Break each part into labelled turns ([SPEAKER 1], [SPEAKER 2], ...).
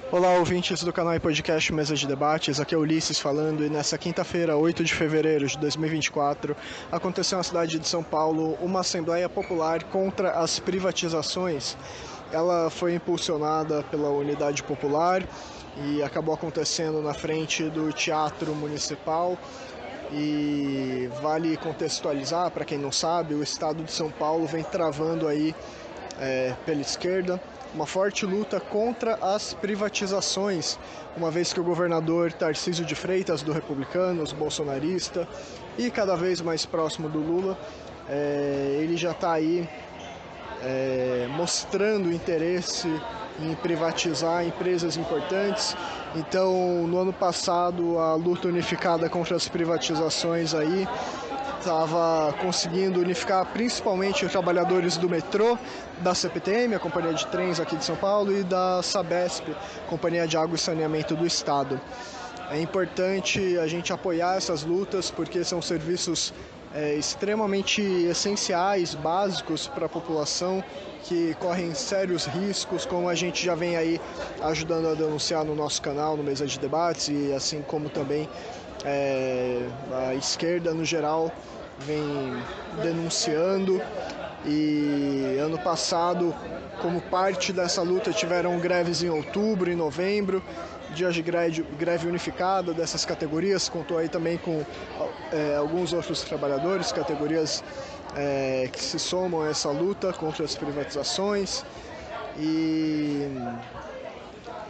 [SPEAKER 1] Olá, ouvintes do canal e podcast Mesa de Debates, aqui é Ulisses falando e nessa quinta-feira, 8 de fevereiro de 2024, aconteceu na cidade de São Paulo uma Assembleia Popular contra as privatizações. Ela foi impulsionada pela Unidade Popular e acabou acontecendo na frente do Teatro Municipal. E vale contextualizar, para quem não sabe, o estado de São Paulo vem travando aí pela esquerda uma forte luta contra as privatizações, uma vez que o governador Tarcísio de Freitas, do Republicanos, bolsonarista, e cada vez mais próximo do Lula, ele já está aí mostrando interesse em privatizar empresas importantes. Então, no ano passado, a luta unificada contra as privatizações aí estava conseguindo unificar principalmente os trabalhadores do metrô, da CPTM, a companhia de trens aqui de São Paulo, e da Sabesp, companhia de água e saneamento do estado. É importante a gente apoiar essas lutas porque são serviços extremamente essenciais, básicos para a população, que correm sérios riscos, como a gente já vem aí ajudando a denunciar no nosso canal, no Mesa de Debates, e assim como também a esquerda no geral vem denunciando. E ano passado, como parte dessa luta, tiveram greves em outubro e novembro, dias de greve unificada dessas categorias. Contou aí também com alguns outros trabalhadores, categorias que se somam a essa luta contra as privatizações. E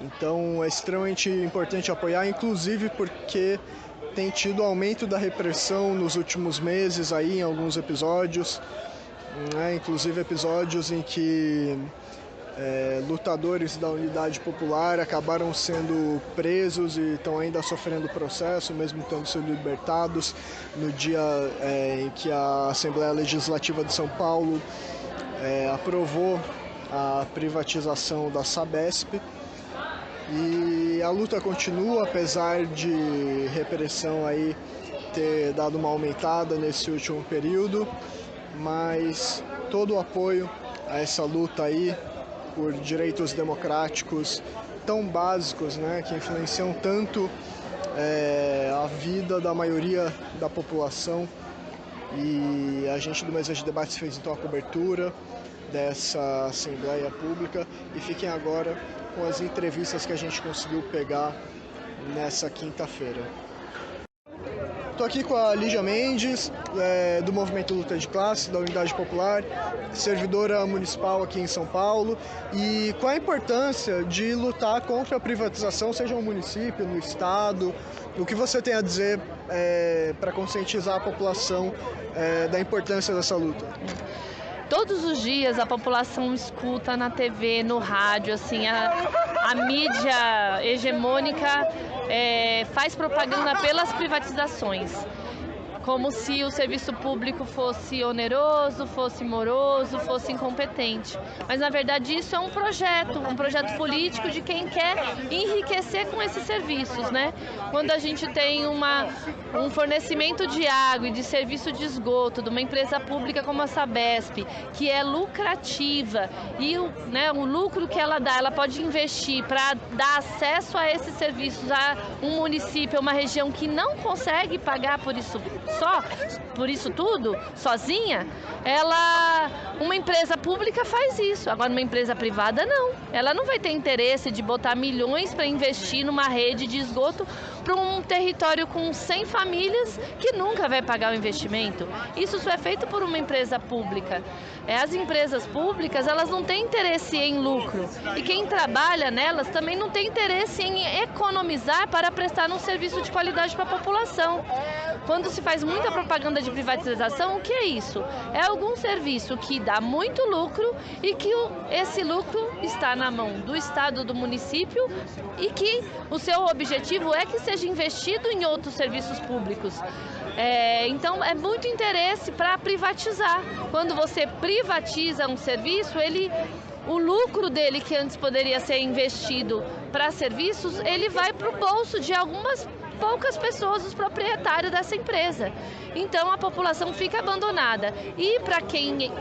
[SPEAKER 1] então é extremamente importante apoiar, inclusive porque tem tido aumento da repressão nos últimos meses aí em alguns episódios, inclusive episódios em que lutadores da Unidade Popular acabaram sendo presos e estão ainda sofrendo processo, mesmo tendo sido libertados, no dia em que a Assembleia Legislativa de São Paulo aprovou a privatização da Sabesp. E a luta continua, apesar de repressão aí ter dado uma aumentada nesse último período, mas todo o apoio a essa luta aí por direitos democráticos tão básicos, que influenciam tanto a vida da maioria da população. E a gente do Mesa de Debates fez então a cobertura dessa Assembleia Pública, e fiquem agora com as entrevistas que a gente conseguiu pegar nessa quinta-feira. Estou aqui com a Lígia Mendes, do Movimento Luta de Classe, da Unidade Popular, servidora municipal aqui em São Paulo. E qual a importância de lutar contra a privatização, seja no município, no estado? O que você tem a dizer para conscientizar a população da importância dessa luta?
[SPEAKER 2] Todos os dias a população escuta na TV, no rádio, assim, a mídia hegemônica faz propaganda pelas privatizações, como se o serviço público fosse oneroso, fosse moroso, fosse incompetente. Mas, na verdade, isso é um projeto político de quem quer enriquecer com esses serviços, Quando a gente tem um fornecimento de água e de serviço de esgoto de uma empresa pública como a Sabesp, que é lucrativa, e o lucro que ela dá, ela pode investir para dar acesso a esses serviços a um município, uma região que não consegue pagar por isso tudo, sozinha, uma empresa pública faz isso. Agora, uma empresa privada, não. Ela não vai ter interesse de botar milhões para investir numa rede de esgoto para um território com 100 famílias que nunca vai pagar o investimento. Isso só é feito por uma empresa pública. As empresas públicas, elas não têm interesse em lucro. E quem trabalha nelas também não tem interesse em economizar para prestar um serviço de qualidade para a população. Quando se faz muita propaganda de privatização, o que é isso? É algum serviço que dá muito lucro e que esse lucro está na mão do Estado, do município, e que o seu objetivo é que seja investido em outros serviços públicos. Então, é muito interesse para privatizar. Quando você privatiza um serviço, o lucro dele, que antes poderia ser investido para serviços, ele vai para o bolso de algumas poucas pessoas, os proprietários dessa empresa. Então a população fica abandonada. E para quem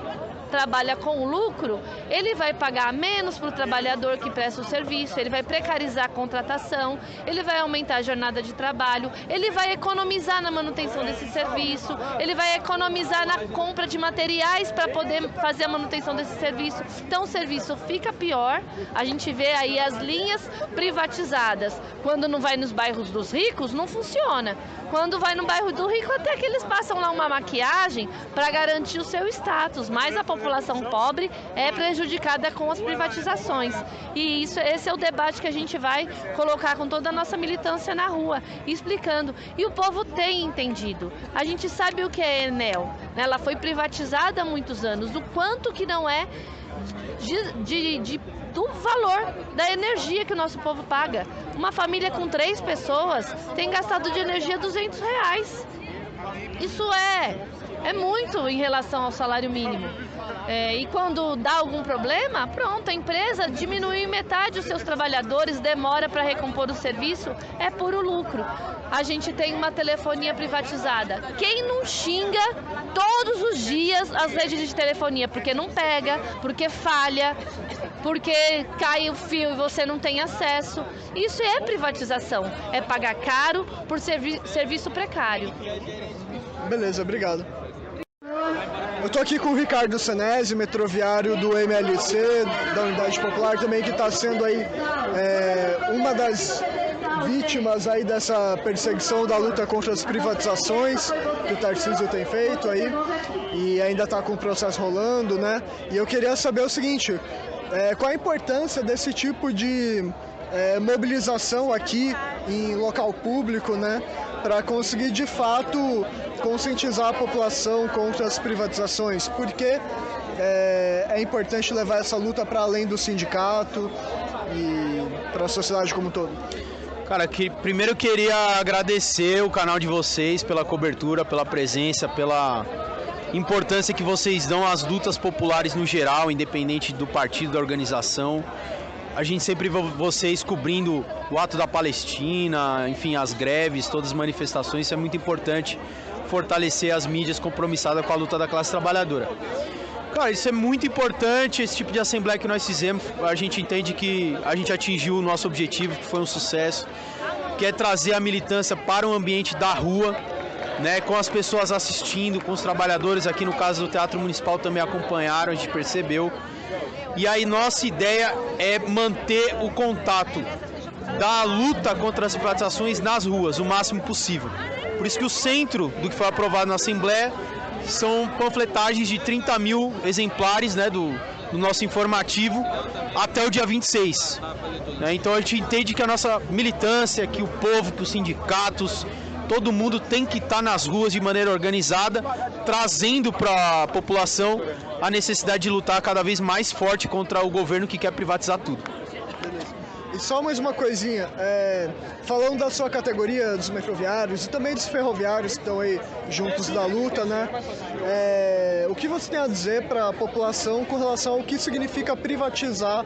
[SPEAKER 2] trabalha com lucro, ele vai pagar menos para o trabalhador que presta o serviço, ele vai precarizar a contratação, ele vai aumentar a jornada de trabalho, ele vai economizar na manutenção desse serviço, ele vai economizar na compra de materiais para poder fazer a manutenção desse serviço. Então o serviço fica pior, a gente vê aí as linhas privatizadas. Quando não vai nos bairros dos ricos, não funciona. Quando vai no bairro do rico, até que eles passam lá uma maquiagem para garantir o seu status, mas a população pobre é prejudicada com as privatizações. E esse é o debate que a gente vai colocar com toda a nossa militância na rua, explicando. E o povo tem entendido. A gente sabe o que é a Enel, né? Ela foi privatizada há muitos anos, o quanto que não é do valor da energia que o nosso povo paga. Uma família com 3 pessoas tem gastado de energia R$200. Isso é muito em relação ao salário mínimo. E quando dá algum problema, pronto, a empresa diminuiu em metade os seus trabalhadores, demora para recompor o serviço, é puro lucro. A gente tem uma telefonia privatizada. Quem não xinga todos os dias as redes de telefonia? Porque não pega, porque falha, porque cai o fio e você não tem acesso. Isso é privatização, é pagar caro por serviço precário.
[SPEAKER 1] Beleza, obrigado. Eu estou aqui com o Ricardo Senesi, metroviário do MLC, da Unidade Popular também, que está sendo aí uma das vítimas aí dessa perseguição da luta contra as privatizações que o Tarcísio tem feito aí, e ainda está com o processo rolando, né? E eu queria saber o seguinte, qual a importância desse tipo de mobilização aqui em local público, né? Para conseguir de fato conscientizar a população contra as privatizações, porque é importante levar essa luta para além do sindicato e para a sociedade como um todo.
[SPEAKER 3] Cara, primeiro eu queria agradecer o canal de vocês pela cobertura, pela presença, pela importância que vocês dão às lutas populares no geral, independente do partido, da organização. A gente sempre vê vocês cobrindo o ato da Palestina, enfim, as greves, todas as manifestações. Isso é muito importante, fortalecer as mídias compromissadas com a luta da classe trabalhadora. Cara, isso é muito importante, esse tipo de assembleia que nós fizemos. A gente entende que a gente atingiu o nosso objetivo, que foi um sucesso, que é trazer a militância para o ambiente da rua, né, com as pessoas assistindo, com os trabalhadores. Aqui no caso do Teatro Municipal também acompanharam, a gente percebeu. E aí nossa ideia é manter o contato da luta contra as privatizações nas ruas, o máximo possível. Por isso que o centro do que foi aprovado na Assembleia são panfletagens de 30 mil exemplares, né, do nosso informativo até o dia 26. Então a gente entende que a nossa militância, que o povo, que os sindicatos, todo mundo tem que estar nas ruas de maneira organizada, trazendo para a população a necessidade de lutar cada vez mais forte contra o governo que quer privatizar tudo.
[SPEAKER 1] E só mais uma coisinha, falando da sua categoria dos metroviários e também dos ferroviários que estão aí juntos da luta, né? O que você tem a dizer para a população com relação ao que significa privatizar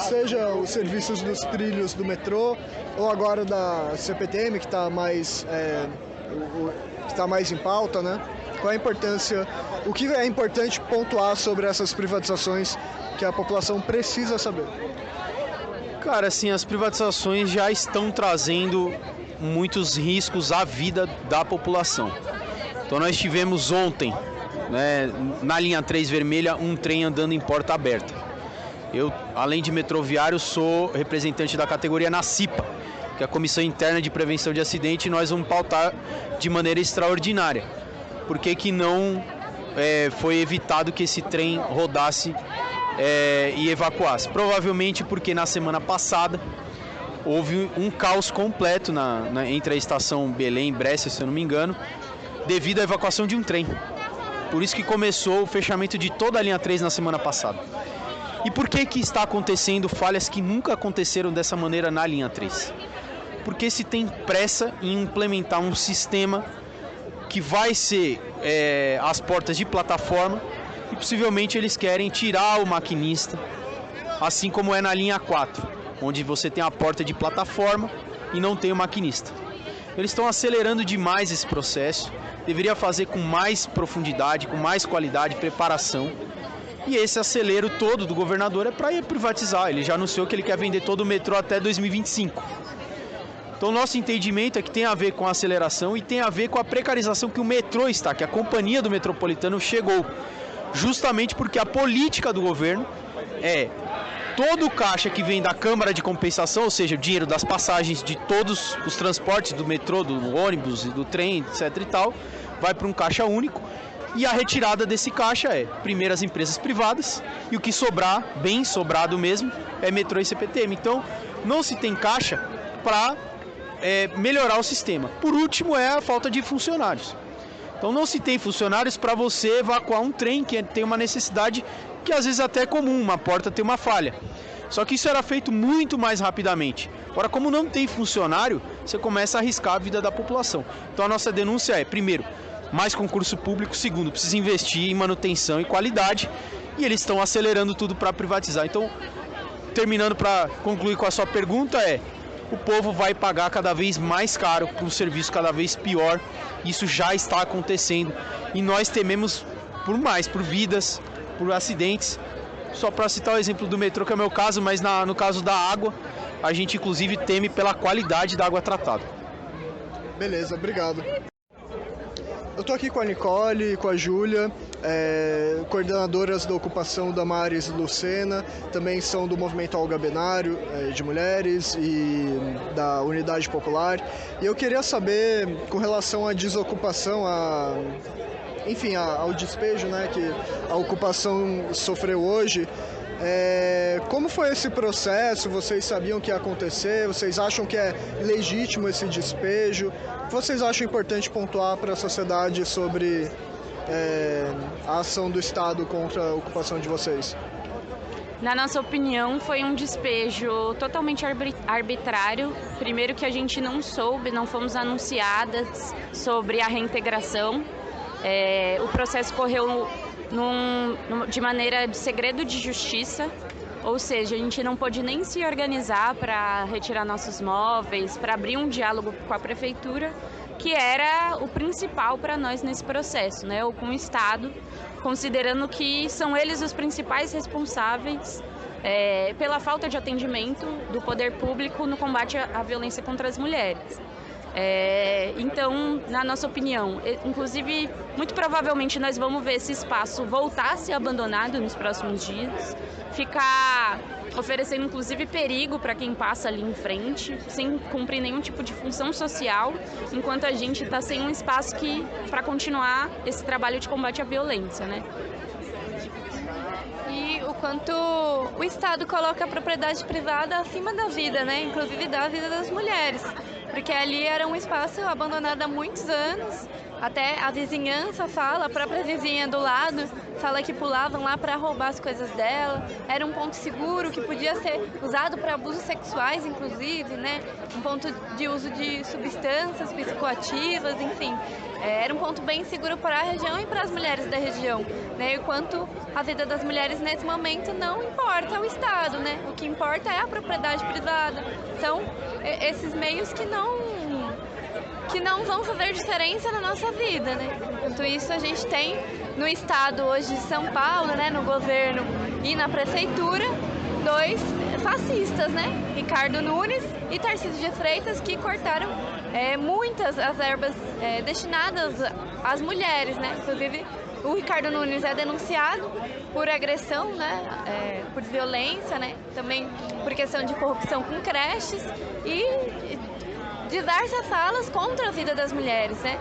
[SPEAKER 1] seja os serviços dos trilhos do metrô ou agora da CPTM, que está mais em pauta, né? Qual a importância, o que é importante pontuar sobre essas privatizações que a população precisa saber?
[SPEAKER 3] Cara, assim, as privatizações já estão trazendo muitos riscos à vida da população. Então nós tivemos ontem, né, na linha 3 vermelha, um trem andando em porta aberta. Eu, além de metroviário, sou representante da categoria na CIPA, que é a Comissão Interna de Prevenção de Acidente, e nós vamos pautar de maneira extraordinária. Por que não foi evitado que esse trem rodasse e evacuasse? Provavelmente porque na semana passada houve um caos completo entre a estação Belém e Brescia, se eu não me engano, devido à evacuação de um trem. Por isso que começou o fechamento de toda a linha 3 na semana passada. E por que está acontecendo falhas que nunca aconteceram dessa maneira na linha 3? Porque se tem pressa em implementar um sistema que vai ser as portas de plataforma, e possivelmente eles querem tirar o maquinista, assim como é na linha 4, onde você tem a porta de plataforma e não tem o maquinista. Eles estão acelerando demais esse processo, deveria fazer com mais profundidade, com mais qualidade, preparação. E esse acelero todo do governador é para privatizar. Ele já anunciou que ele quer vender todo o metrô até 2025. Então, nosso entendimento é que tem a ver com a aceleração e tem a ver com a precarização que o metrô está, que a companhia do metropolitano chegou. Justamente porque a política do governo é todo o caixa que vem da Câmara de Compensação, ou seja, o dinheiro das passagens de todos os transportes do metrô, do ônibus e do trem, etc e tal, vai para um caixa único. E a retirada desse caixa é, primeiro, as empresas privadas, e o que sobrar, bem sobrado mesmo, é metrô e CPTM. Então, não se tem caixa para melhorar o sistema. Por último, é a falta de funcionários. Então, não se tem funcionários para você evacuar um trem que tem uma necessidade que às vezes até é comum, uma porta tem uma falha. Só que isso era feito muito mais rapidamente. Agora, como não tem funcionário, você começa a arriscar a vida da população. Então, a nossa denúncia é, primeiro, mais concurso público, segundo, precisa investir em manutenção e qualidade, e eles estão acelerando tudo para privatizar. Então, terminando para concluir com a sua pergunta, o povo vai pagar cada vez mais caro por um serviço cada vez pior. Isso já está acontecendo e nós tememos por vidas, por acidentes. Só para citar o exemplo do metrô, que é o meu caso, mas no caso da água, a gente inclusive teme pela qualidade da água tratada.
[SPEAKER 1] Beleza, obrigado. Eu estou aqui com a Nicole e com a Júlia, coordenadoras da ocupação Damares e Lucena, também são do movimento Algabenário de mulheres e da Unidade Popular. E eu queria saber, com relação à desocupação, ao despejo, né, que a ocupação sofreu hoje, como foi esse processo? Vocês sabiam que ia acontecer? Vocês acham que é legítimo esse despejo? O que vocês acham importante pontuar para a sociedade sobre a ação do Estado contra a ocupação de vocês?
[SPEAKER 4] Na nossa opinião, foi um despejo totalmente arbitrário. Primeiro que a gente não soube, não fomos anunciadas sobre a reintegração. O processo correu de maneira de segredo de justiça, ou seja, a gente não pôde nem se organizar para retirar nossos móveis, para abrir um diálogo com a prefeitura, que era o principal para nós nesse processo, né? Ou com o Estado, considerando que são eles os principais responsáveis pela falta de atendimento do poder público no combate à violência contra as mulheres. Então, na nossa opinião, inclusive, muito provavelmente nós vamos ver esse espaço voltar a ser abandonado nos próximos dias, ficar oferecendo inclusive perigo para quem passa ali em frente, sem cumprir nenhum tipo de função social, enquanto a gente está sem um espaço para continuar esse trabalho de combate à violência, né?
[SPEAKER 5] E o quanto o Estado coloca a propriedade privada acima da vida, né? Inclusive da vida das mulheres. Porque ali era um espaço abandonado há muitos anos, até a vizinhança fala, a própria vizinha do lado fala que pulavam lá para roubar as coisas dela. Era um ponto seguro que podia ser usado para abusos sexuais, inclusive, né? Um ponto de uso de substâncias psicoativas, enfim. Era um ponto bem seguro para a região e para as mulheres da região, né? E quanto a vida das mulheres nesse momento não importa ao Estado, né? O que importa é a propriedade privada. São esses meios que não vão fazer diferença na nossa vida, né? Enquanto isso, a gente tem no Estado hoje de São Paulo, né, no governo e na prefeitura, dois fascistas, né? Ricardo Nunes e Tarcísio de Freitas, que cortaram muitas as verbas destinadas às mulheres, né? Inclusive, o Ricardo Nunes é denunciado por agressão, né? Por violência, né? Também por questão de corrupção com creches e diversas falas contra a vida das mulheres, né?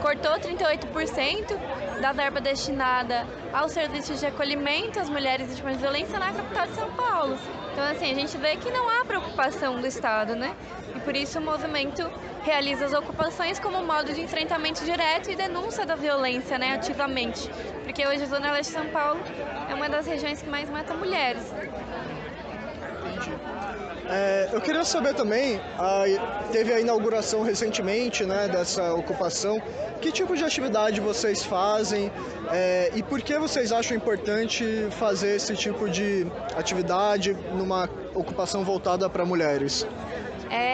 [SPEAKER 5] Cortou 38% da verba destinada aos serviços de acolhimento às mulheres vítimas de violência na capital de São Paulo. Então, assim, a gente vê que não há preocupação do Estado, né? E por isso o movimento realiza as ocupações como modo de enfrentamento direto e denúncia da violência, né, ativamente. Porque hoje a Zona Leste de São Paulo é uma das regiões que mais mata mulheres.
[SPEAKER 1] Eu queria saber também, teve a inauguração recentemente, né, dessa ocupação. Que tipo de atividade vocês fazem e por que vocês acham importante fazer esse tipo de atividade numa ocupação voltada para mulheres?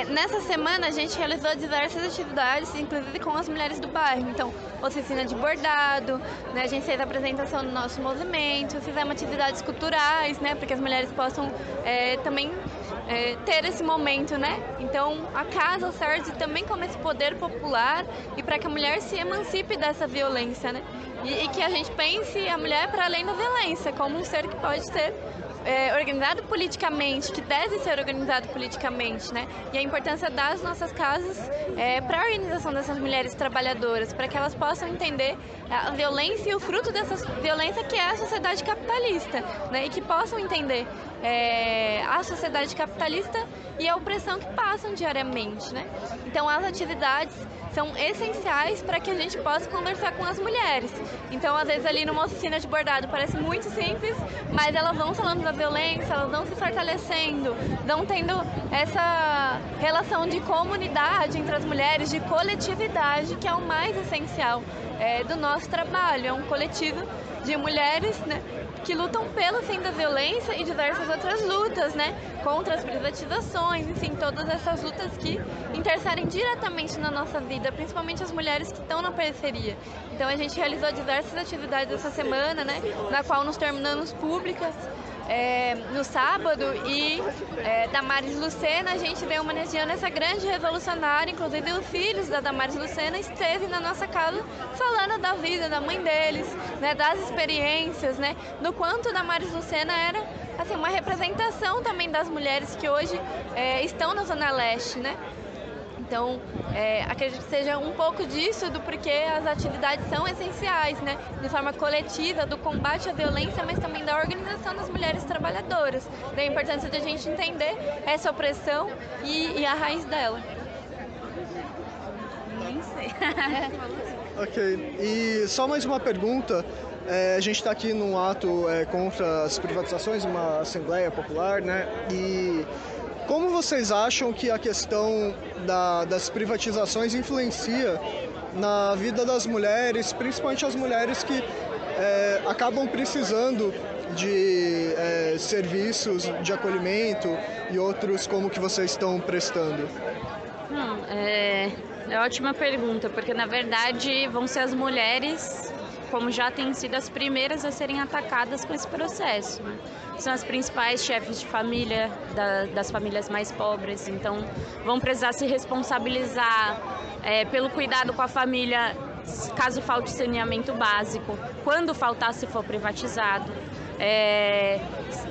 [SPEAKER 5] Nessa semana a gente realizou diversas atividades, inclusive com as mulheres do bairro. Então, oficina de bordado, né, a gente fez a apresentação do nosso movimento, fizemos atividades culturais, né, para que as mulheres possam também ter esse momento, né? Então, a casa serve também como esse poder popular e para que a mulher se emancipe dessa violência, né? E que a gente pense a mulher para além da violência, como um ser que pode ser organizado politicamente, que deve ser organizado politicamente, né? E a importância das nossas casas para a organização dessas mulheres trabalhadoras, para que elas possam entender a violência e o fruto dessa violência que é a sociedade capitalista, né? E que possam entender a sociedade capitalista e a opressão que passam diariamente, né? Então, as atividades são essenciais para que a gente possa conversar com as mulheres. Então, às vezes, ali numa oficina de bordado parece muito simples, mas elas vão falando da violência, elas vão se fortalecendo, vão tendo essa relação de comunidade entre as mulheres, de coletividade, que é o mais essencial do nosso trabalho. É um coletivo de mulheres, né, que lutam pelo fim da violência e diversas outras lutas, né, contra as privatizações, enfim, todas essas lutas que interferem diretamente na nossa vida, principalmente as mulheres que estão na periferia. Então a gente realizou diversas atividades essa semana, né, na qual nos tornamos públicas. No sábado, e Damares Lucena, a gente veio homenageando essa grande revolucionária, inclusive os filhos da Damares Lucena esteve na nossa casa falando da vida da mãe deles, né, das experiências, né, do quanto Damares Lucena era assim, uma representação também das mulheres que hoje estão na Zona Leste, né? Então, acredito que seja um pouco disso, do porquê as atividades são essenciais, né? De forma coletiva, do combate à violência, mas também da organização das mulheres trabalhadoras. Da importância de a gente entender essa opressão e a raiz dela.
[SPEAKER 4] Nem sei.
[SPEAKER 1] Ok, e só mais uma pergunta. A gente está aqui num ato contra as privatizações, uma Assembleia Popular, né? E como vocês acham que a questão das privatizações influencia na vida das mulheres, principalmente as mulheres que acabam precisando de serviços de acolhimento e outros como que vocês estão prestando?
[SPEAKER 4] É ótima pergunta, porque na verdade vão ser as mulheres, como já têm sido as primeiras a serem atacadas com esse processo, né? São as principais chefes de família das famílias mais pobres, então vão precisar se responsabilizar pelo cuidado com a família caso falte saneamento básico, quando faltar se for privatizado.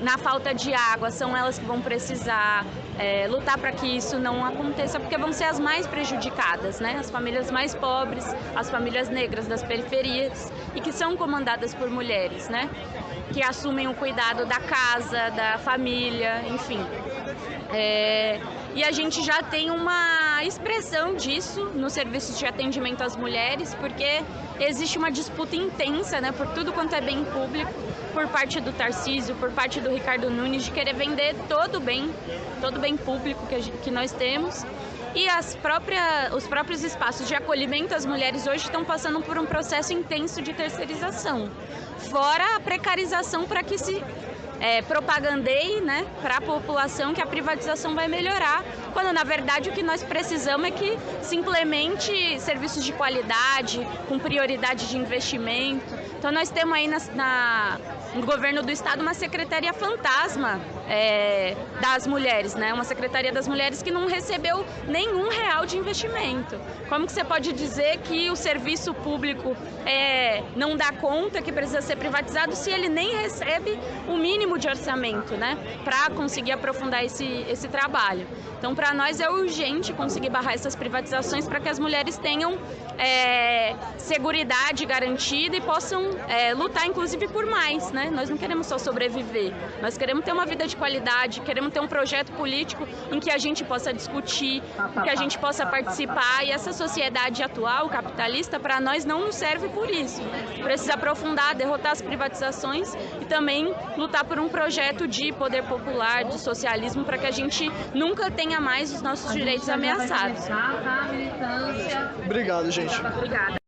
[SPEAKER 4] Na falta de água, são elas que vão precisar lutar para que isso não aconteça, porque vão ser as mais prejudicadas, né? As famílias mais pobres, as famílias negras das periferias e que são comandadas por mulheres, né? Que assumem o cuidado da casa, da família, enfim. E a gente já tem uma expressão disso no serviço de atendimento às mulheres, porque existe uma disputa intensa, né, por tudo quanto é bem público, por parte do Tarcísio, por parte do Ricardo Nunes, de querer vender todo bem público que nós temos. E os próprios espaços de acolhimento às mulheres hoje estão passando por um processo intenso de terceirização, fora a precarização para que se propagandeie, né, para a população que a privatização vai melhorar, quando na verdade o que nós precisamos é que se implemente serviços de qualidade, com prioridade de investimento. Então nós temos aí no governo do estado uma secretaria fantasma das mulheres, né? Uma secretaria das mulheres que não recebeu nenhum real de investimento. Como que você pode dizer que o serviço público não dá conta, que precisa ser privatizado, se ele nem recebe o mínimo de orçamento, né? Para conseguir aprofundar esse trabalho. Então, para nós é urgente conseguir barrar essas privatizações para que as mulheres tenham seguridade garantida e possam lutar, inclusive, por mais, né? Nós não queremos só sobreviver, nós queremos ter uma vida de qualidade, queremos ter um projeto político em que a gente possa discutir, em que a gente possa participar, e essa sociedade atual, capitalista, para nós não nos serve por isso. Precisa aprofundar, derrotar as privatizações e também lutar por um projeto de poder popular, de socialismo, para que a gente nunca tenha mais os nossos direitos ameaçados.
[SPEAKER 1] Obrigado, gente.
[SPEAKER 4] Obrigada.